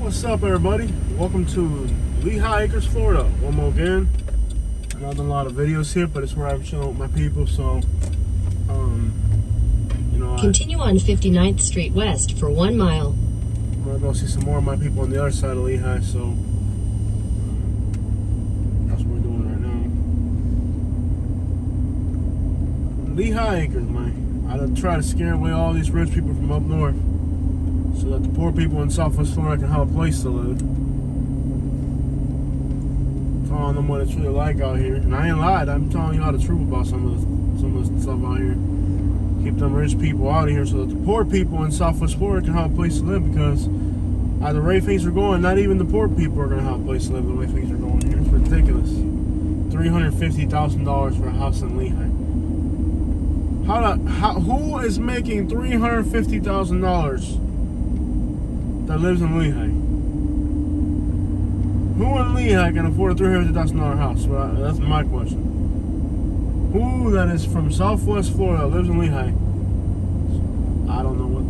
What's up, everybody? Welcome to Lehigh Acres, Florida. One more again. I've not done a lot of videos here, but it's where I'm chilling with my people. So, Continue on 59th Street West for 1 mile. I'm gonna go see some more of my people on the other side of Lehigh. So, that's what we're doing right now. Lehigh Acres, man. I try to scare away all these rich people from up north, so that the poor people in Southwest Florida can have a place to live. Telling them what it's really like out here, and I ain't lied. I'm telling you all the truth about some of the stuff out here. Keep them rich people out of here, so that the poor people in Southwest Florida can have a place to live. Because the way things are going, not even the poor people are gonna have a place to live. The way things are going here, it's ridiculous. $350,000 for a house in Lehigh. Who is making $350,000 that lives in Lehigh? Who in Lehigh can afford a $350,000 house? Well, that's my question. Who that is from Southwest Florida lives in Lehigh? I don't know what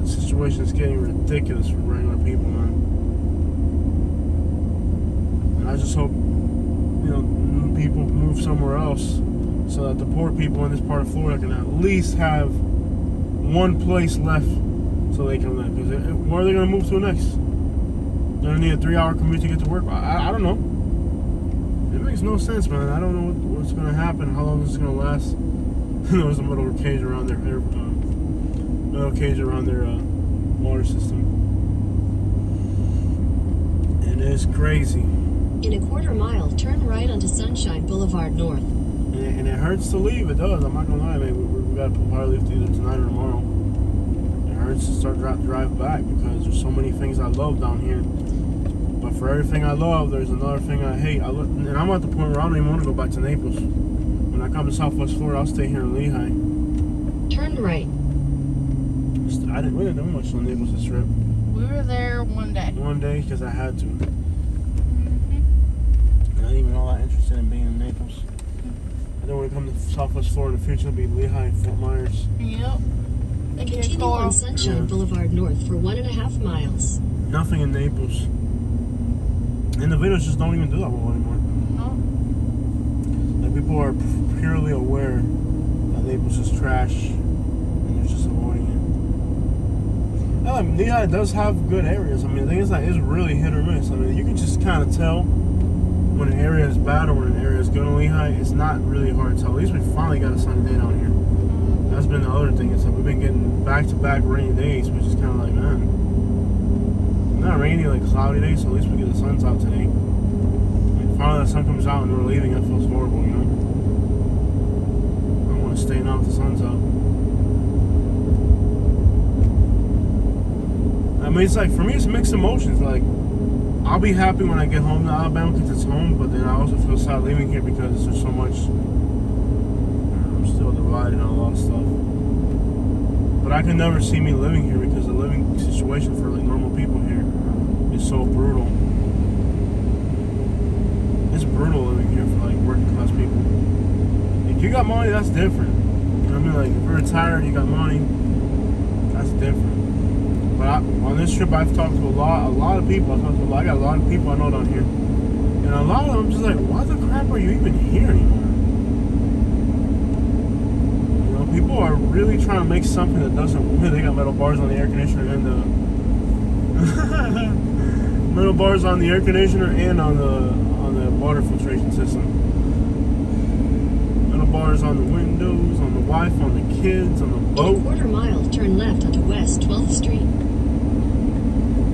the situation is getting ridiculous for regular people, man. And I just hope people move somewhere else, so that the poor people in this part of Florida can at least have one place left so they can live. Because where are they going to move to next? They're going to need a 3-hour commute to get to work? I don't know. It makes no sense, man. I don't know what's going to happen, how long this is going to last. There was a metal cage around their water system. And it's crazy. In a quarter mile, turn right onto Sunshine Boulevard North. And it hurts to leave. It does. I'm not gonna lie, man. We got to probably leave either tonight or tomorrow. It hurts to start drive back, because there's so many things I love down here. But for everything I love, there's another thing I hate. And I'm at the point where I don't even want to go back to Naples. When I come to Southwest Florida, I'll stay here in Lehigh. Turn right. We didn't do much on Naples this trip. We were there one day. One day, because I had to. And I ain't even all that interested in being in Naples. I don't want to come to Southwest Florida in the future. It'll be Lehigh and Fort Myers. Yep. Continue on Sunshine Boulevard North for 1.5 miles. Nothing in Naples. And the videos just don't even do that well anymore. No. Like, people are purely aware that Naples is trash, and they're just avoiding it. Lehigh does have good areas. I mean, the thing is that it's really hit or miss. I mean, you can just kind of tell when an area is bad or when an area is good in Lehigh. It's not really hard to tell. At least we finally got a sunny day down here. That's been the other thing. Is that we've been getting back-to-back rainy days, which is kind of like, man, not rainy, like cloudy days, so at least we get the sun's out today. Like, finally the sun comes out and we're leaving. That feels horrible, you know? I want to stay now if the sun's out. I mean, it's like, for me, it's mixed emotions. Like, I'll be happy when I get home to Alabama because it's home, but then I also feel sad leaving here because there's so much. I'm still divided on a lot of stuff. But I can never see me living here, because the living situation for like normal people here is so brutal. It's brutal living here for like working class people. If you got money, that's different. You know what I mean? Like, if you're retired, you got money, that's different. But on this trip, I've talked to a lot of people. I got a lot of people I know down here, and a lot of them just like, why the crap are you even here anymore? You know, people are really trying to make something that doesn't. They got metal bars on the air conditioner and the metal bars on the air conditioner and on the water filtration system. Metal bars on the windows, on the wife, on the kids, on the boat. In a quarter mile, turn left onto West 12th Street.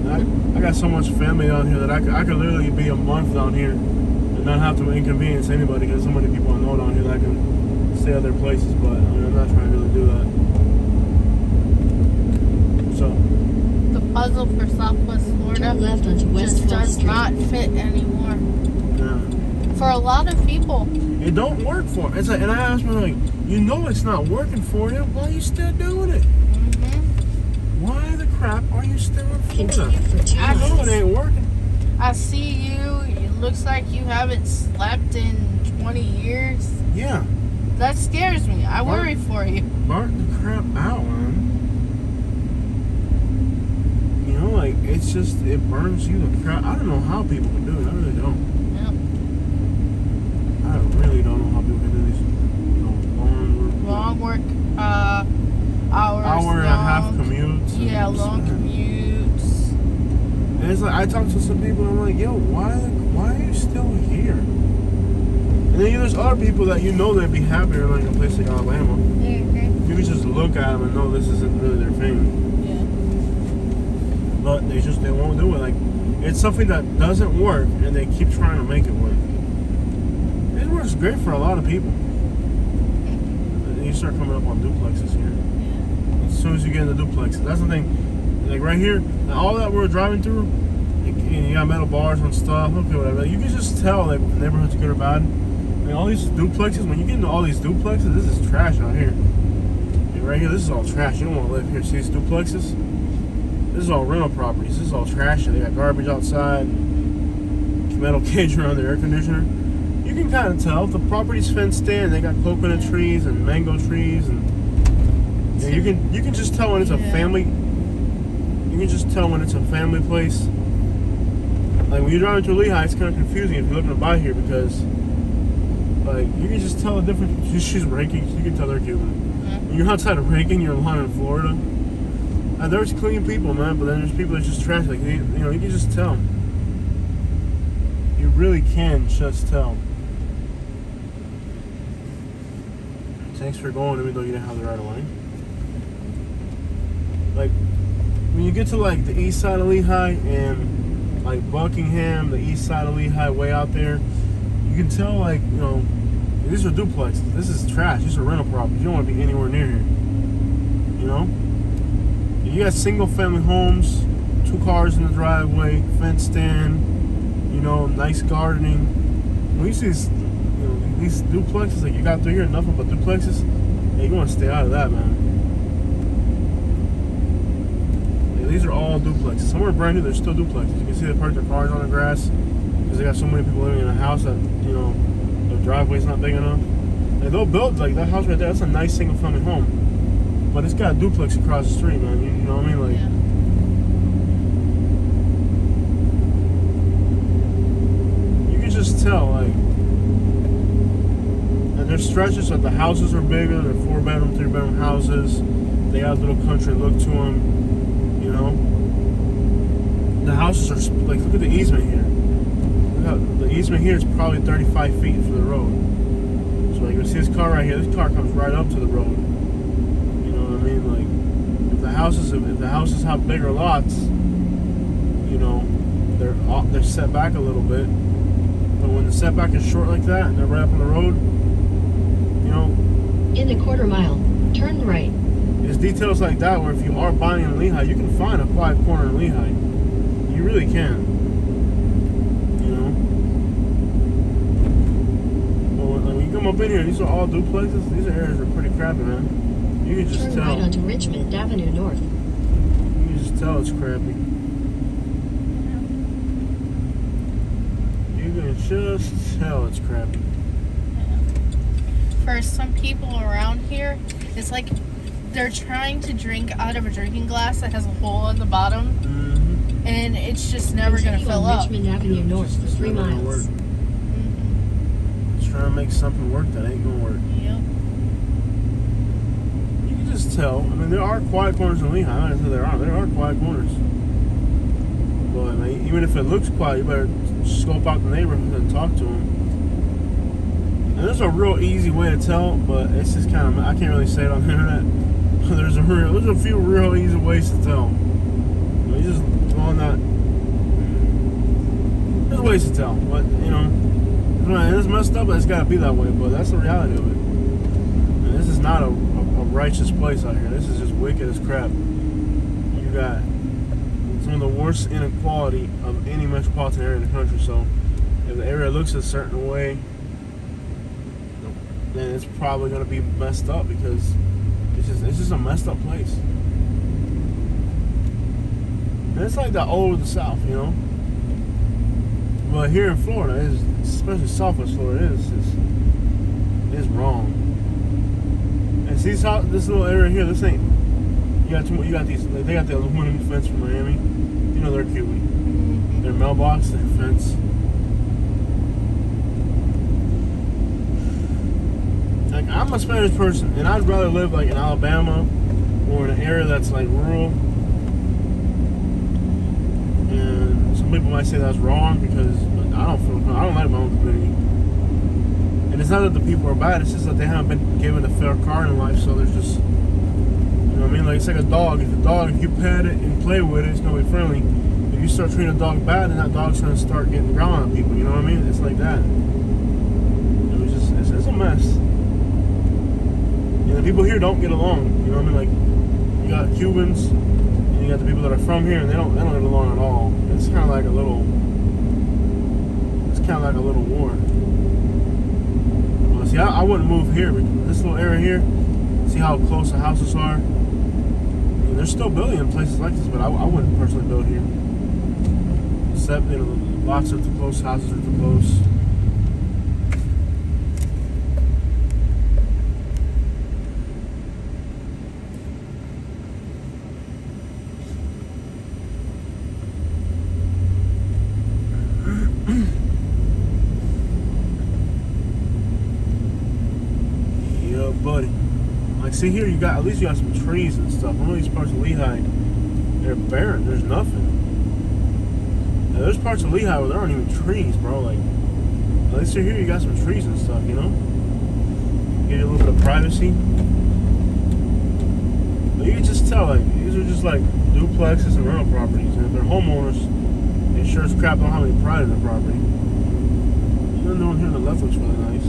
I got so much family down here that I could literally be a month down here and not have to inconvenience anybody, because so many people I know down here that I can stay at their places. But I mean, I'm not trying to really do that. So The puzzle for Southwest Florida Turn left onto West just 12th does Street. not fit anymore. yeah, For a lot of people. it don't work for. It's like, and I asked me, like, you know, it's not working for you. Why are you still doing it? Why the crap are you still in Florida? Continue for 2 I know miles. it ain't working. I see you. It looks like you haven't slept in 20 years. Yeah. That scares me. I worry for you. Bark the crap out, man. You know, like, it's just, it burns you to crap. I don't know how people can do it. I really don't. Yep. I really don't know how people can do these, Long work, hours. hour and a half commutes. Yeah, long commutes. And it's like, I talk to some people and I'm like, yo, why are you still here? And then there's other people that they'd be happier like in a place like Alabama. Mm-hmm. You can just look at them and know this isn't really their thing. Yeah. But they won't do it. Like, it's something that doesn't work and they keep trying to make it work. It works great for a lot of people. And you start coming up on duplexes here. Yeah. As soon as you get into duplexes, that's the thing. Like right here, all that we're driving through, you got metal bars and stuff. Okay, whatever. You can just tell like if the neighborhood's good or bad. I mean, all these duplexes. When you get into all these duplexes, this is trash out here. And right here, this is all trash. You don't want to live here. See these duplexes? This is all rental properties. This is all trash. They got garbage outside, metal cage around their air conditioner. You can kind of tell if the property's fenced in. They got coconut trees and mango trees, and you can just tell when it's a family. You can just tell when it's a family place. Like when you're driving through Lehigh, it's kind of confusing if you're looking to buy here because, like, you can just tell the difference. She's raking. You can tell they're Cuban. Mm-hmm. When you're outside of raking, you're lying in Florida. And there's clean people, man, but then there's people that's just trash. Like, you can just tell. You really can just tell. Thanks for going, even though you didn't have the right of way. Like, when you get to like the east side of Lehigh and like Buckingham, the east side of Lehigh, way out there, you can tell like, these are duplexes. This is trash. These are rental properties. You don't want to be anywhere near here. You got single family homes, 2 cars in the driveway, fenced in, nice gardening. When you see these duplexes like you got through here, nothing but duplexes, hey, you want to stay out of that, man. These are all duplexes. Some are brand new, they're still duplexes. You can see they park their cars on the grass because they got so many people living in a house that, their driveway's not big enough. And they'll build, like that house right there, that's a nice single family home. But it's got a duplex across the street, man. You know what I mean? Like, you can just tell, like, and there's stretches that the houses are bigger. They're 4-bedroom, 3-bedroom houses. They got a little country look to them. The houses are like, look at the easement here. The easement here is probably 35 feet for the road. So like, you can see this car right here. This car comes right up to the road. You know what I mean? Like, if the houses have bigger lots, they're set back a little bit. But when the setback is short like that, and they're right up on the road, In a quarter mile, turn right. It's details like that where if you are buying in Lehigh, you can find a quiet corner in Lehigh. You really can. Well, when you come up in here, these are all duplexes. These areas are pretty crappy, man. You can just Turn tell. right onto Richmond Avenue North. You can just tell it's crappy. You can just tell it's crappy. For some people around here, it's like they're trying to drink out of a drinking glass that has a hole at the bottom, and it's just never going to fill up. Richmond Avenue North for 3 miles. It's trying to make something work that ain't going to work. Yep. You can just tell. I mean, there are quiet corners in Lehigh. I don't know if there are. There are quiet corners. But I mean, even if it looks quiet, you better scope out the neighborhood and talk to them. And there's a real easy way to tell, but it's just kind of, I can't really say it on the internet. There's a few real easy ways to tell. You just on that. There's ways to tell, but it's messed up. But it's got to be that way. But that's the reality of it. And this is not a righteous place out here. This is just wicked as crap. You got some of the worst inequality of any metropolitan area in the country. So if the area looks a certain way, then it's probably going to be messed up because it's just a messed up place. And it's like that all over the South, But here in Florida, especially Southwest Florida, it's wrong. And see this little area here. This ain't. They got the aluminum fence from Miami. know they're Cuban. Their mailbox, their fence. Like, I'm a Spanish person, and I'd rather live like in Alabama or in an area that's like rural. And some people might say that's wrong because I don't like my own community. And it's not that the people are bad; it's just that they haven't been given a fair card in life. So there's just, you know what I mean? Like, it's like a dog. If you pet it and play with it, it's gonna be friendly. If you start treating a dog bad, then that dog's gonna start getting ground on people. You know what I mean? It's like that. It's a mess. And the people here don't get along. You know what I mean? Like, you got Cubans, and you got the people that are from here, and they don't get along at all. It's kind of like a little war. Well, see, I wouldn't move here. This little area here, see how close the houses are. I mean, they're still building in places like this, but I wouldn't personally build here. Except, you know, lots of too close houses are too close. Yeah, buddy. Like, see here, at least you got some trees and stuff. Some of these parts of Lehigh, they're barren. There's nothing. Now, there's parts of Lehigh where there aren't even trees, bro. Like, at least here you got some trees and stuff, you know? Give you a little bit of privacy. But you can just tell, like, these are just like duplexes and rental properties. And if they're homeowners, they sure as crap don't have any pride in their property. Even though here on the left looks really nice.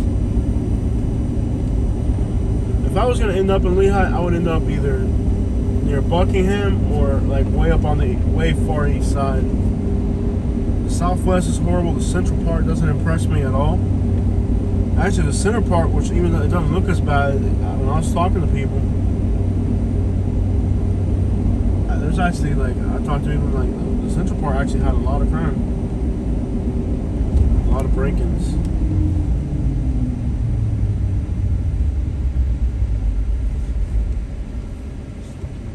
If I was gonna end up in Lehigh, I would end up either near Buckingham or like way up on the way far east side. The southwest is horrible. The central part doesn't impress me at all. Actually, the center part, which even though it doesn't look as bad, when I was talking to people, there's actually like I talked to people like the central part actually had a lot of crime, a lot of break-ins.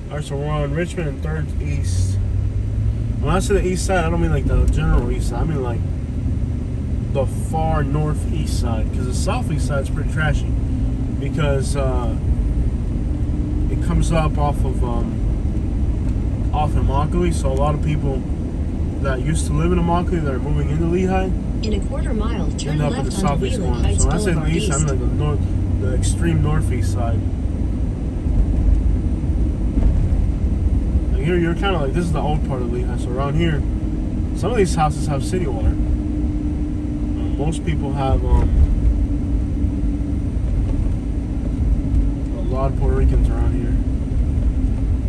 Alright, so we're on Richmond and 3rd East. When I say the east side, I don't mean like the general east side. I mean like the far northeast side. Because the southeast side is pretty trashy. Because it comes up off Immokalee. So a lot of people that used to live in Immokalee that are moving into Lehigh In a quarter mile, turn end up in left the onto southeast Leland corner. Heights So when I say the Boulevard east, I East. mean like the extreme northeast side. Here you're kind of like, this is the old part of Lehigh. So around here, some of these houses have city water. Most people have a lot of Puerto Ricans around here.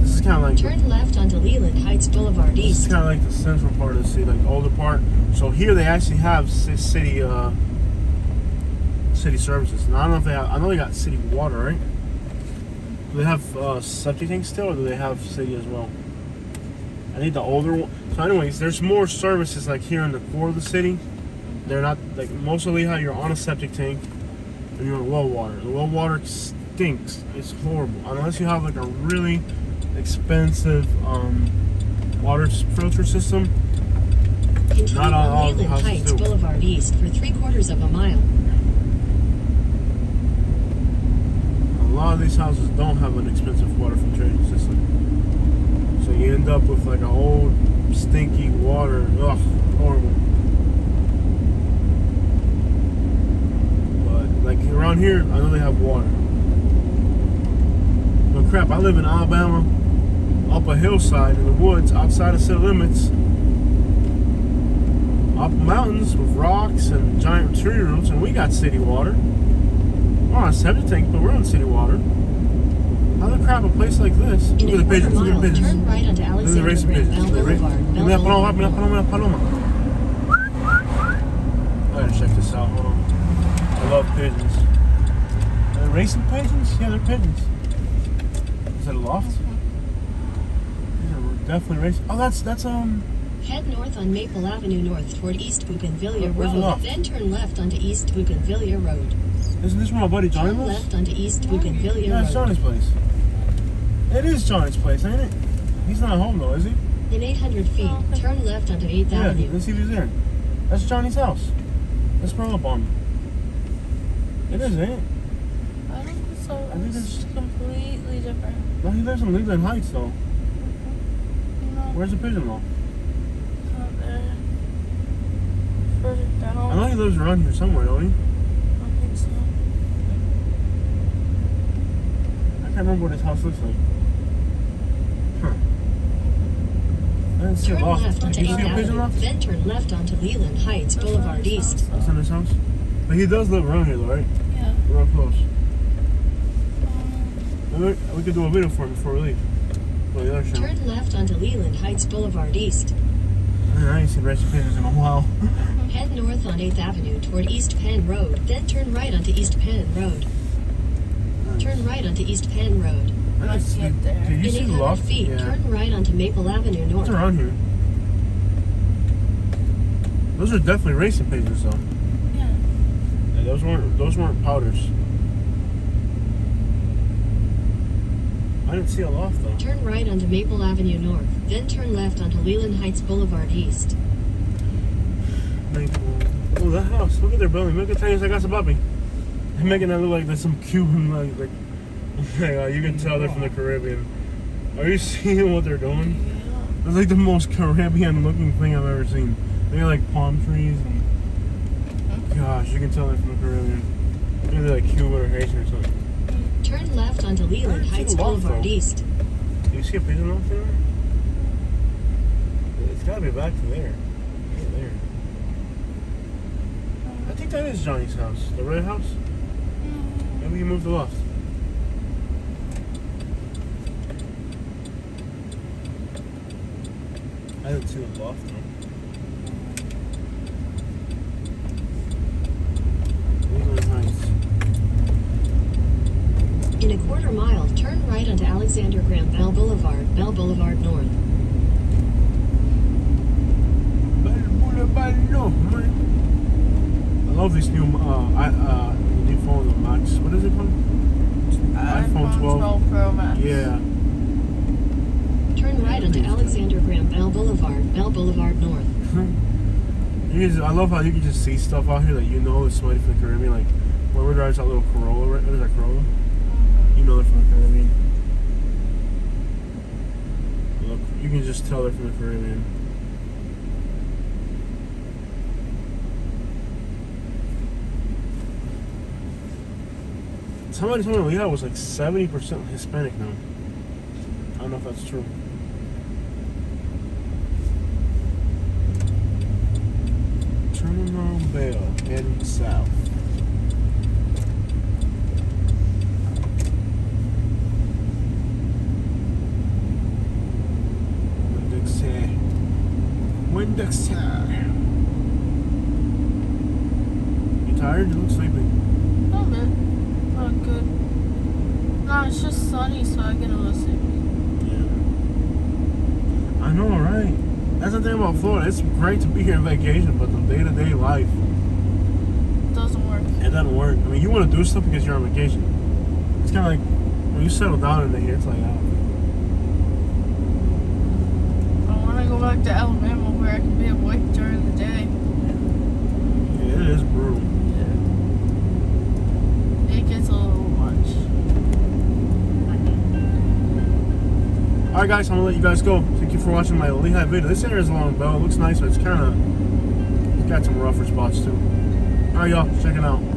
This is kind of like Turn left onto Leland Heights Boulevard this East. is kind of like the central part of the city, like the older part. So here they actually have city services. And I don't know if they have. I know they got city water, right? Do they have septic tanks still, or do they have city as well? I need the older one. So anyways, there's more services like here in the core of the city. They're not, like most of Lehigh, you're on a septic tank and you're on well water. The well water stinks. It's horrible. Unless you have like a really expensive water filter system. Continue Not all on the Leland houses Heights do. Boulevard East for 3/4 of a mile. A lot of these houses don't have an expensive water filtration system. So you end up with like an old, stinky water. Ugh, horrible. But like around here, I know they have water. But crap, I live in Alabama, up a hillside in the woods, outside of city limits. Up mountains with rocks and giant tree roots, and we got city water. We're on a septic tank, but we're on city water. How the crap a place like this? In Look a at the quarter pigeons, look at mile, the pigeons. turn right onto Look at the Alexander racing Graham pigeons. Bell Boulevard. Bell Mira paloma, mira Boulevard. paloma, mira paloma. I gotta check this out, hold on. I love pigeons. Are they racing pigeons? Yeah, they're pigeons. Is that a loft? These are definitely racing. Oh, that's Head north on Maple Avenue North toward East Bougainvillea Where's the Road, loft? then turn left onto East Bougainvillea Road. Isn't this where my buddy Johnny Turn lives? left onto East Bougainvillea Yeah, it's Road. Johnny's place. It is Johnny's place, ain't it? He's not home though, is he? In 800 feet, Okay. turn left onto 8th Yeah, Avenue. let's see if he's there. That's Johnny's house. Let's roll up on him. It is, ain't it? I don't think so. I think It's it's- completely different. No, he lives in Leland Heights, though. No, Where's the pigeon, though? it's not there. Further down. I know he lives around here somewhere, don't he? I don't think so. I can't remember what his house looks like. Huh. I didn't see Turn a loft. left Did onto you see 8th a pigeon Avenue, loft? then turn left onto Leland Heights That's Boulevard not his East. house, That's though. in his house? But he does live around here, though, right? Yeah. Real close. Um, We could do a video for him before we leave. For the other show. Turn left onto Leland Heights Boulevard East. I ain't seen racing pigeons in a while. Head north on 8th Avenue toward East Penn Road, then turn right onto East Penn Road. Turn right onto East Penn Road. I Let's see- get there. Did you In see the 800 loft? feet, Yeah. turn right onto Maple Avenue What's North. around here? Those are definitely racing pigeons, though. yeah. Yeah, those weren't powders. I didn't see a loft though. Turn right onto Maple Avenue North, then turn left onto Leland Heights Boulevard East. Maple. Oh, that house! Look at their building. Look at things like that's a puppy. They're making that look like there's some Cuban like. You can tell they're from the Caribbean. Are you seeing what they're doing? Yeah. It's like the most Caribbean-looking thing I've ever seen. They got like palm trees and. Gosh, you can tell they're from the Caribbean. Maybe they're like Cuban or Haitian or something. Turn left onto Leland I see Heights the loft, Boulevard though. East. Do you see a pigeon off there? It's gotta be back to there. Right there. I think that is Johnny's house. The red house? Maybe he moved the loft. I didn't see the loft though. Leland Heights. In a quarter mile, turn right onto Alexander Graham Bell Boulevard North. I love these new new phone, the Max. What is it called? iPhone 12. Pro Max. Yeah. Turn right onto Alexander Graham Bell Boulevard North. I love how you can just see stuff out here that you know is somebody from the Caribbean. Like, whoever drives that little Corolla, right? What is that, Corolla? You know they're from the Caribbean. Look, you can just tell they're from the Caribbean. Somebody told me Lehigh was like 70% Hispanic now. I don't know if that's true. Terminal Bell, heading south. Windexer. You tired? You look sleepy. A little bit. Not good. No, it's just sunny, so I get a little sleepy. Yeah. I know, right? That's the thing about Florida. It's great to be here on vacation, but the day-to-day life, Doesn't work. it doesn't work. I mean, you want to do stuff because you're on vacation. It's kind of like when you settle down in here, it's like, oh. I want to go back to Alabama where I can be awake during the day. Yeah, it is brutal. Yeah. It gets a little much. Alright guys, I'm gonna let you guys go. Thank you for watching my Lehigh video. This area is along Bell. It looks nice, but it's got some rougher spots too. Alright y'all, check it out.